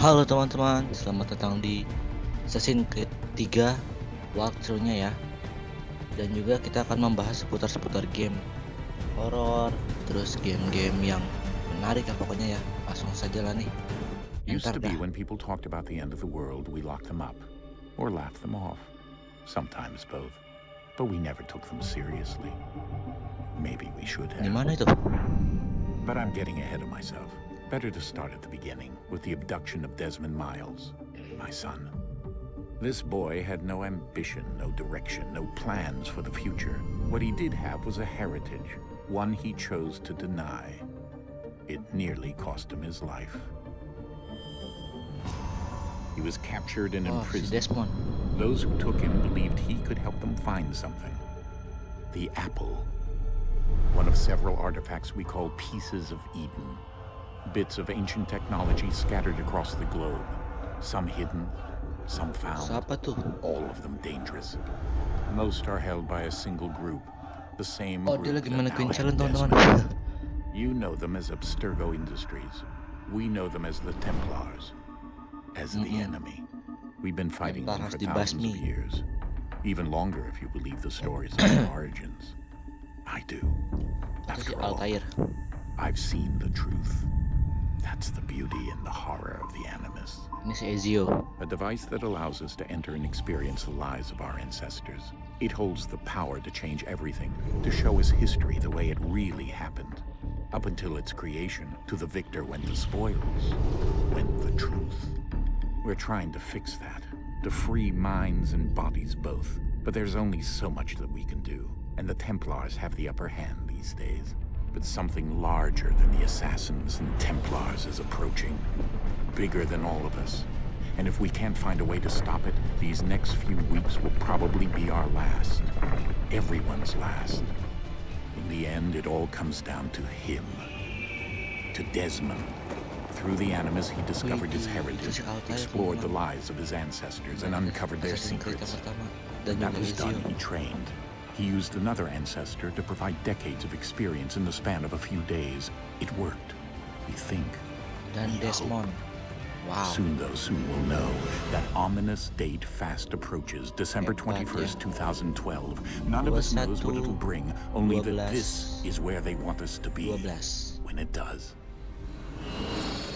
Halo teman-teman, selamat datang di Assassin ketiga walkthrough-nya ya. Dan juga kita akan membahas seputar game horor, terus game-game yang menarik ya pokoknya ya. Langsung saja lah nih. Used Entar to be dah. when people talked about the end of the world, we locked them up or laughed them off. Sometimes both. But we never took them seriously. Maybe we should have. Gimana itu? But I'm getting ahead of myself. Better to start at the beginning with the abduction of Desmond Miles, my son. This boy had no ambition, no direction, no plans for the future. What he did have was a heritage, one he chose to deny. It nearly cost him his life. He was captured and Oh, si imprisoned. Desmond. Those who took him believed he could help them find something. The apple. One of several artifacts we call pieces of Eden. Bits of ancient technology scattered across the globe. Some hidden, some found. Siapa tuh? All of them dangerous. Most are held by a single group. The same Oh, group dia lagi that manekin now challenge had teman-teman. Desmond. You know them as Abstergo Industries. We know them as the Templars. As the enemy. We've been fighting them Templar for harus thousands of dibasmi. years. Even longer if you believe the stories of their origins. I do. Itu si After all, Altair. I've seen the truth. That's the beauty and the horror of the Animus. Ini si Ezio. A device that allows us to enter and experience the lives of our ancestors. It holds the power to change everything, to show us history the way it really happened. Up until its creation, to the victor went the spoils, went the truth. We're trying to fix that, to free minds and bodies both. But there's only so much that we can do, and the Templars have the upper hand these days. But something larger than the Assassins and Templars is approaching, bigger than all of us. And if we can't find a way to stop it, these next few weeks will probably be our last. Everyone's last. In the end, it all comes down to him. To Desmond. Through the Animus, he discovered his heritage, explored the lives of his ancestors, and uncovered their secrets. When that was done, he trained. He used another ancestor to provide decades of experience in the span of a few days. It worked. We think. Dan We Desmond. Wow. Soon we'll know that ominous date fast approaches, December Hebat, 21st, ya. 2012. None of us knows what it'll bring, only that 12. this is where they want us to be 12. when it does.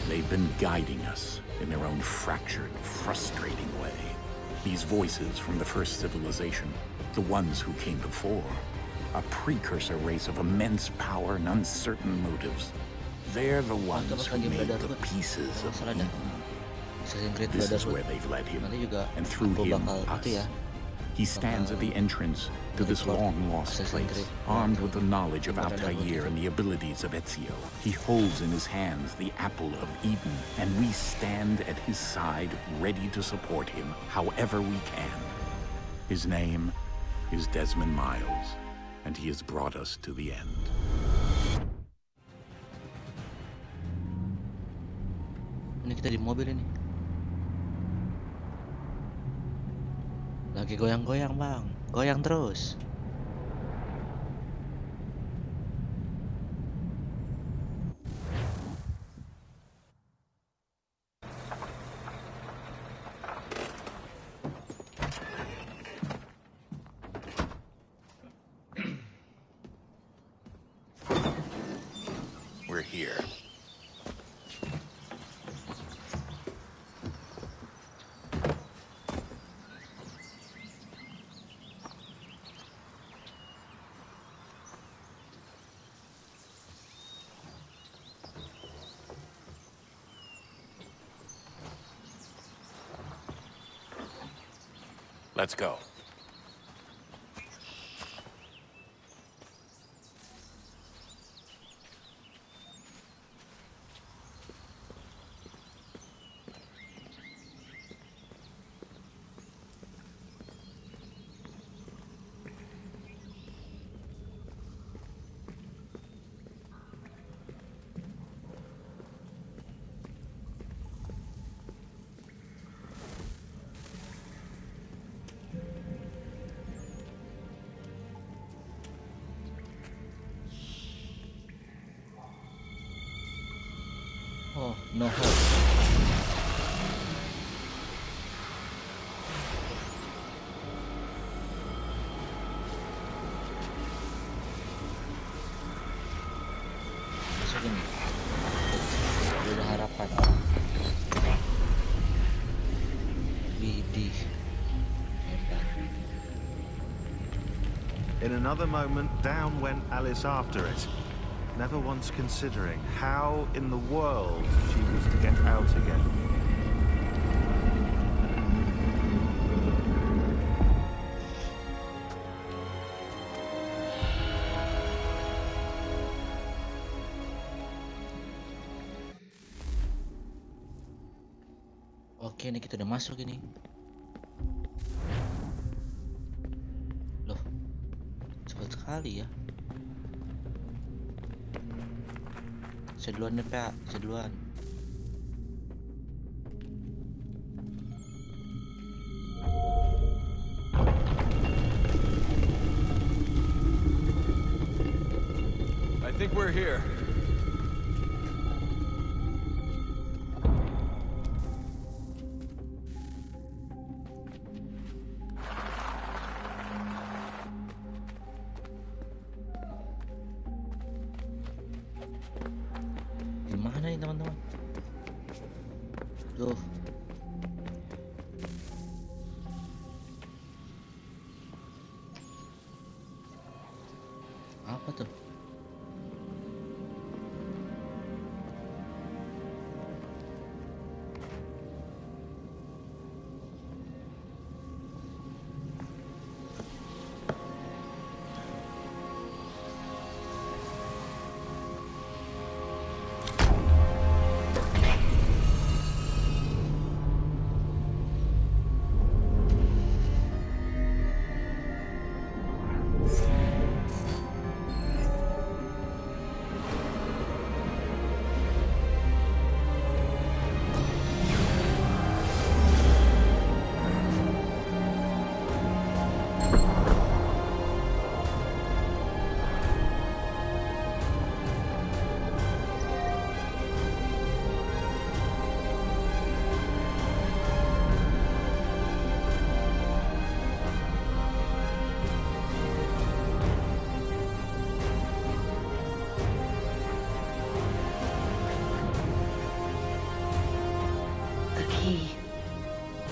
They've been guiding us in their own fractured, frustrating way. These voices from the first civilization, the ones who came before, a precursor race of immense power and uncertain motives. They're the ones who lagi made the Brotherhood. pieces of Salah dah. Eden. Assassin's Creed This is Brotherhood. where they've led him, Nanti juga and through aku him, bakal us. itu ya. He stands at the entrance to this long-lost Assassin's place, Creed armed with the knowledge of Brotherhood. Altair and the abilities of Ezio. He holds in his hands the apple of Eden, and we stand at his side, ready to support him however we can. His name is Desmond Miles, and he has brought us to the end. Ini kita di mobil ini. Lagi goyang-goyang bang, goyang terus. We're here. Let's go. Oh, no hope. In another moment, down went Alice after it, never once considering how in the world she was to get out again. Oke, ini kita udah masuk ini. Loh, cepat sekali ya. Saya duluan nih, Pak. Saya duluan. I think we're here. Gimana nih teman-teman? Duh. Apa tuh?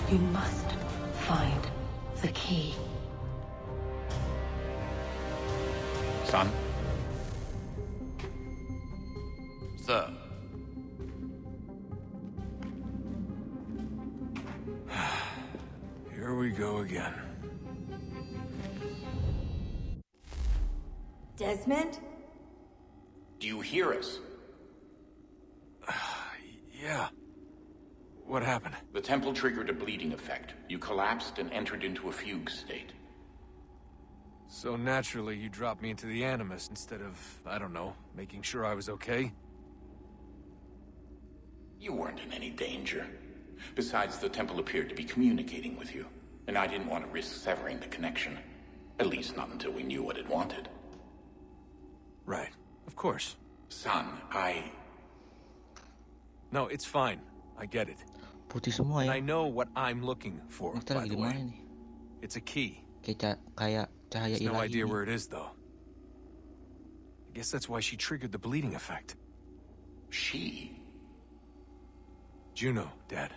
You must find the key. Son? Sir. Here we go again. Desmond? Do you hear us? Yeah. What happened? The temple triggered a bleeding effect. You collapsed and entered into a fugue state. So naturally, you dropped me into the Animus instead of, I don't know, making sure I was okay? You weren't in any danger. Besides, the temple appeared to be communicating with you, and I didn't want to risk severing the connection. At least not until we knew what it wanted. Right. Of course. Son, No, it's fine. I get it. Putih semua And ya. I know what I'm looking for, Kita by lagi the di mana way. nih? It's a key. Kayak cahaya There's no ilahi idea ini. where it is, though. I guess that's why she triggered the bleeding effect. she? Juno, Dad.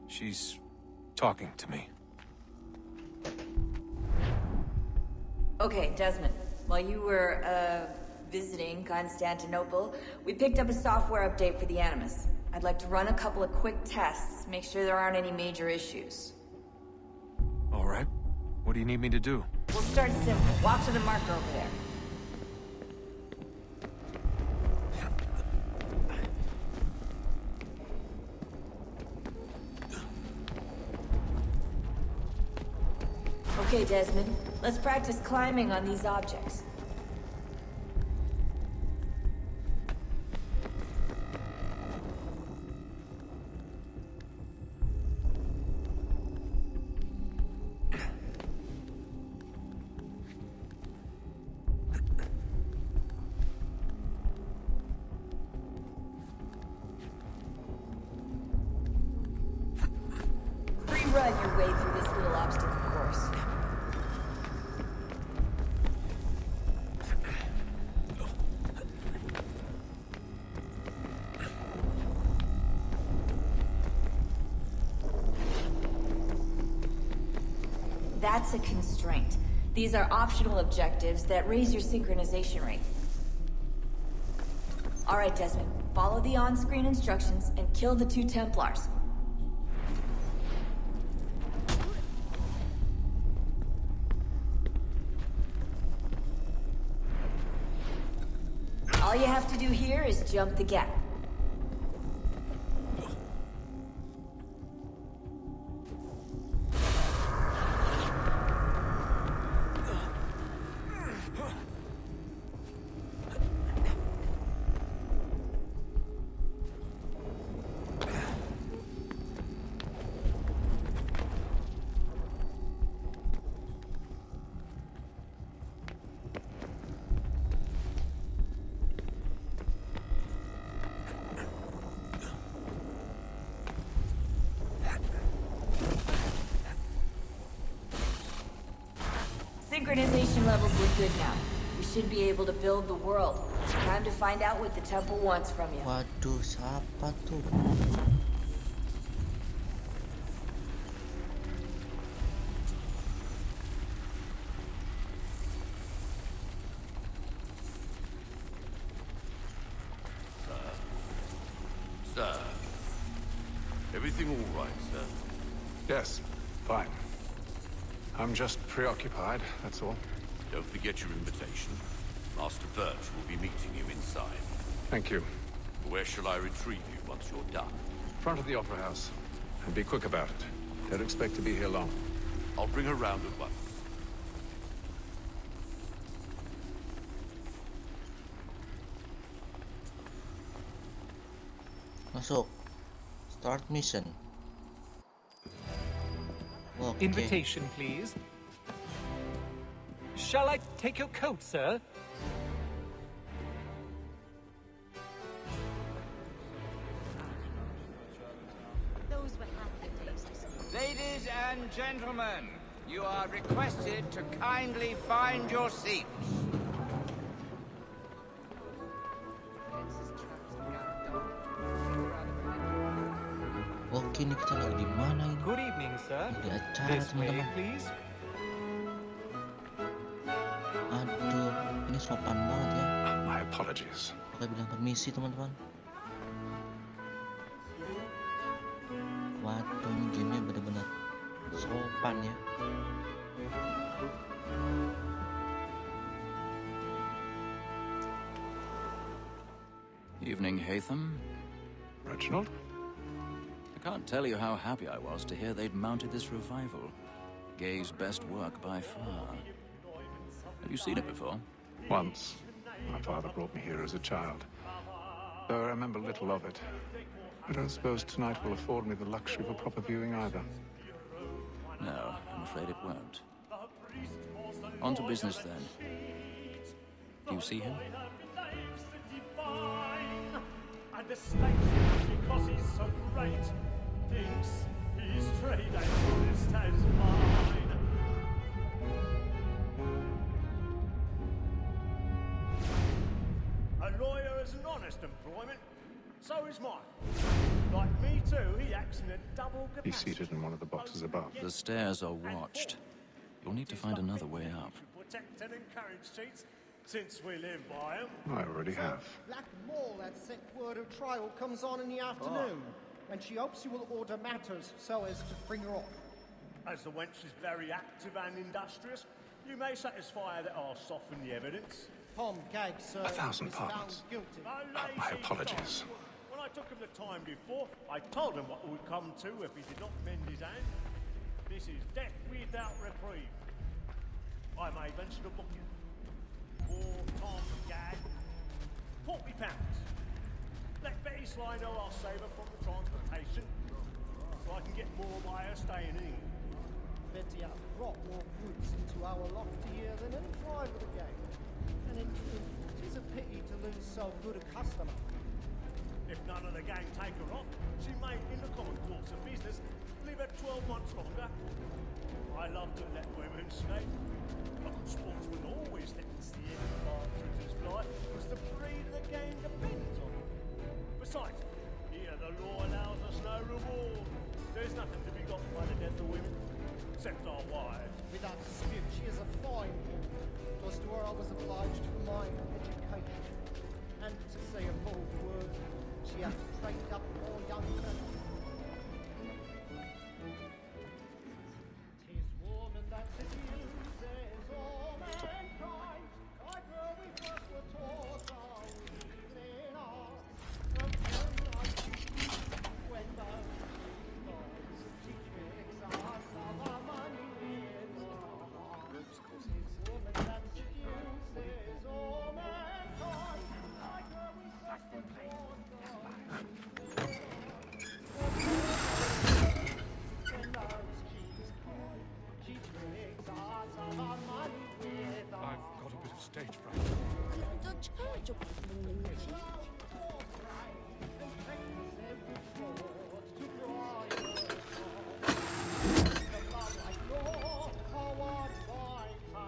She's talking to me. Okay, Desmond. While you were, visiting Constantinople, we picked up a software update for the Animus. I'd like to run a couple of quick tests, make sure there aren't any major issues. All right. What do you need me to do? We'll start simple. Walk to the marker over there. Okay, Desmond. Let's practice climbing on these objects. Run your way through this little obstacle course. That's a constraint. These are optional objectives that raise your synchronization rate. Alright, Desmond. Follow the on-screen instructions and kill the 2 Templars. All you have to do here is jump the gap. Synchronization levels look good now. We should be able to build the world. Time to find out what the temple wants from you. Waduh, siapa tuh? Sir. Everything all right, sir? Yes, fine. I'm just preoccupied, that's all. Don't forget your invitation. Master Birch will be meeting you inside. Thank you. Where shall I retrieve you once you're done? Front of the Opera House. And be quick about it. Don't expect to be here long. I'll bring her round at once. Masuk. Start mission. Okay. Invitation, please. Shall I take your coat, sir? Ladies and gentlemen, you are requested to kindly find your seats. Oke, ini kita lagi di mana ini? Good evening, sir. Di acara, This way, teman-teman. please. Aduh, ini sopan banget ya. My apologies. Pakai bilang permisi, teman-teman. Waduh, ini gamenya bener-bener sopan ya. Evening, Haytham. Reginald? I can't tell you how happy I was to hear they'd mounted this revival. Gay's best work by far. Have you seen it before? Once. My father brought me here as a child. Though I remember little of it. I don't suppose tonight will afford me the luxury of a proper viewing either. No, I'm afraid it won't. On to business then. Do you see him? And the state, because he's so great, thinks his trade ain't honest as mine. A lawyer is an honest employment, so is mine. Like me too, he acts in a double capacity. He's seated in one of the boxes above. The stairs are watched. You'll need to find another way up. Protect and encourage cheats, since we live by 'em. I already have. Black Mall, that set word of trial comes on in the afternoon, and she hopes you will order matters so as to bring her off. As the wench is very active and industrious, you may satisfy her that I'll soften the evidence. Tom Gag, sir, 1,000 is found pardons. guilty. My apologies. When I took him the time before, I told him what would come to if he did not mend his hand. This is death without reprieve. I may venture to book you. For Tom Gag, £40. Let Betty Sly know I'll save her from the transportation, so I can get more by her staying in England. Betty hath brought more goods into our lofty year than any driver of the game. And in truth, 'tis a pity to lose so good a customer. If none of the gang take her off, she may, in the common course of business, live at 12 months longer. I love to let women skate. A good sportsman always thinks the end of our prisoner's life, because the breed of the game depends on it. Besides, here the law allows us no reward. There's nothing to be got by the death of women. except our wives. Without dispute, she is a fine woman. 'Twas to her I was obliged for my education. And to say a bold word, she hath trained up more young men. 'Tis woman that seduces all mankind. Like her we first were taught our evening hours. From when those she tricks us of our money with our hearts. 'Tis woman that seduces all mankind. Like her we first were taught our when those cheeks call, she tricks us of our money with our I've got a bit of stage fright. Dutch courage up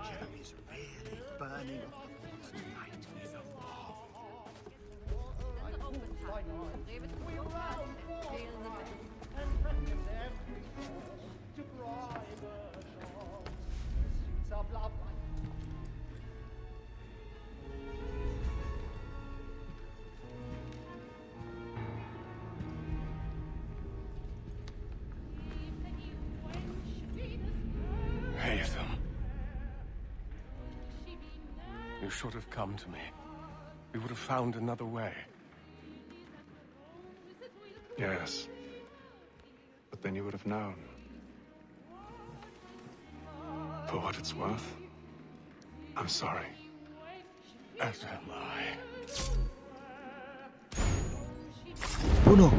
Jeremy's really burning off the walls tonight with a laugh. We round and practice every fall to bribe a shot. Suits of love. Haytham. You should have come to me. We would have found another way. Yes. But then you would have known. For what it's worth, I'm sorry. As am I. Bunuh.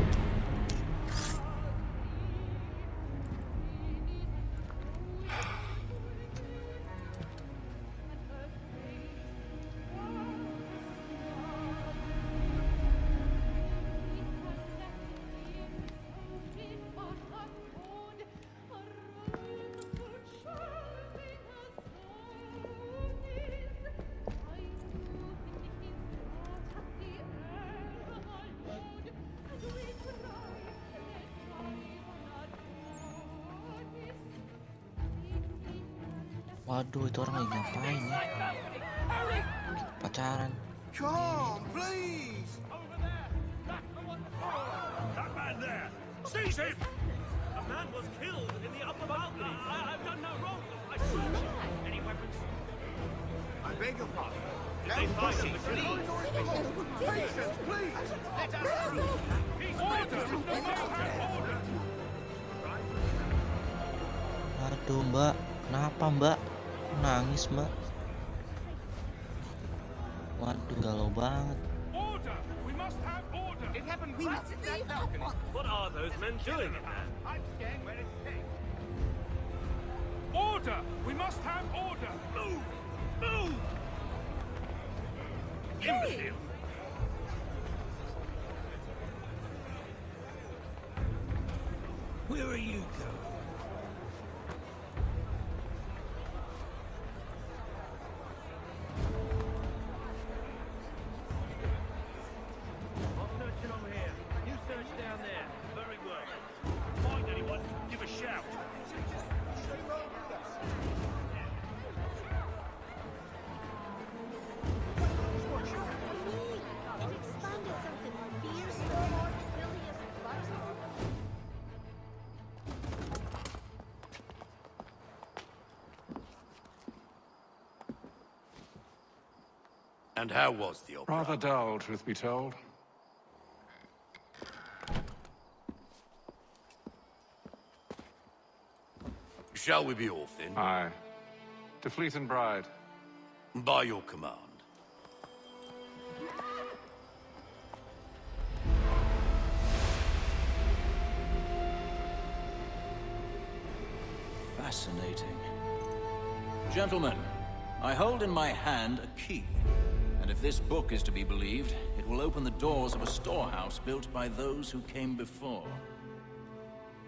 Waduh, itu orang lagi ngapain ya? Pacaran. Come, please! Over there! That man there! Seize him! A man was killed in the upper balcony. I've done no wrong. I searched. Any weapons? I beg your pardon. They find him, please! Patience, please! Let us through! Order! Order! Aduh, Mbak. Kenapa, Mbak? Nangis, Mbak. Waduh, galau banget. Order! We must have order! It happened right at that balcony. What are those men doing in there? I'm staying where it's safe. Order! We must have order! Move! Move! Imbecile! Where are you going? I'm searching over here. You search down there. Very well. Find anyone, give a shout. It expanded something fierce, more rebellious, And how was the opera? Rather dull, truth be told. Shall we be off then? Aye. To Fleet and Bride. By your command. Fascinating. Gentlemen, I hold in my hand a key. And if this book is to be believed, it will open the doors of a storehouse built by those who came before.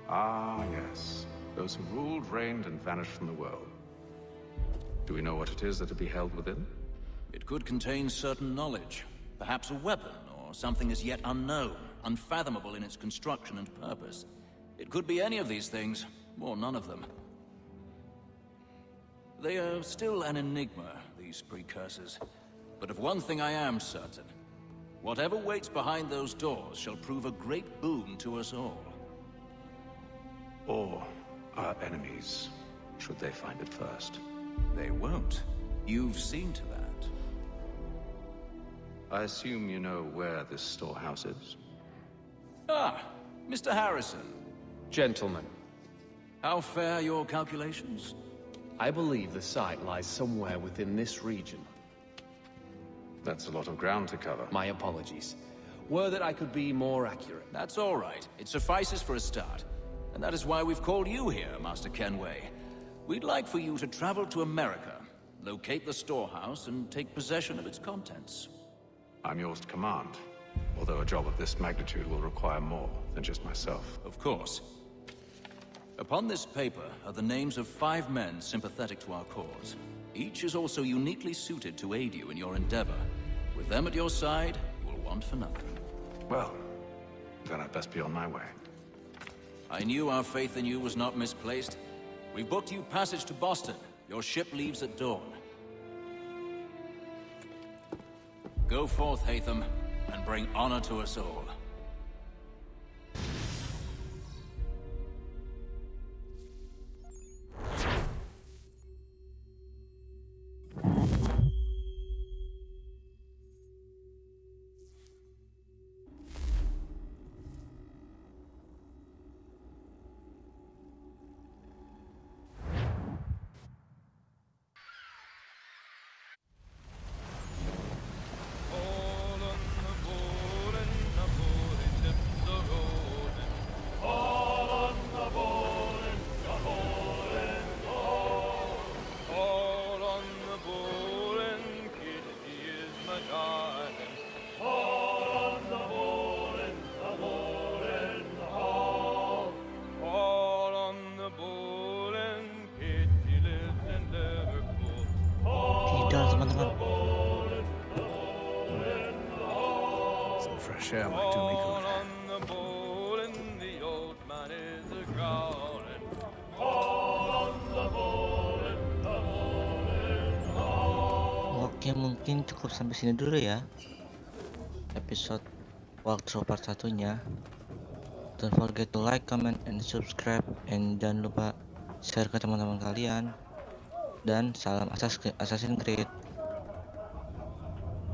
Ah, yes. Those who ruled, reigned, and vanished from the world. Do we know what it is that to be held within? It could contain certain knowledge. Perhaps a weapon, or something as yet unknown, unfathomable in its construction and purpose. It could be any of these things, or none of them. They are still an enigma, these precursors. But of one thing I am certain. Whatever waits behind those doors shall prove a great boon to us all. Or our enemies, should they find it first. They won't. You've seen to that. I assume you know where this storehouse is? Ah, Mr. Harrison. Gentlemen, How fare your calculations? I believe the site lies somewhere within this region. That's a lot of ground to cover. My apologies. Were that I could be more accurate. That's all right. It suffices for a start. And that is why we've called you here, Master Kenway. We'd like for you to travel to America, locate the storehouse, and take possession of its contents. I'm yours to command, although a job of this magnitude will require more than just myself. Of course. Upon this paper are the names of 5 men sympathetic to our cause. Each is also uniquely suited to aid you in your endeavor. With them at your side, you will want for nothing. Well, then I'd best be on my way. I knew our faith in you was not misplaced. We booked you passage to Boston. Your ship leaves at dawn. Go forth, Hatham, and bring honor to us all. Tidak, teman-teman. Some fresh air might do me good. Oke, mungkin cukup sampai sini dulu ya episode walkthrough part 1-nya. Don't forget to like, comment, and subscribe, and jangan lupa share ke teman-teman kalian. Dan salam Assassin's Creed.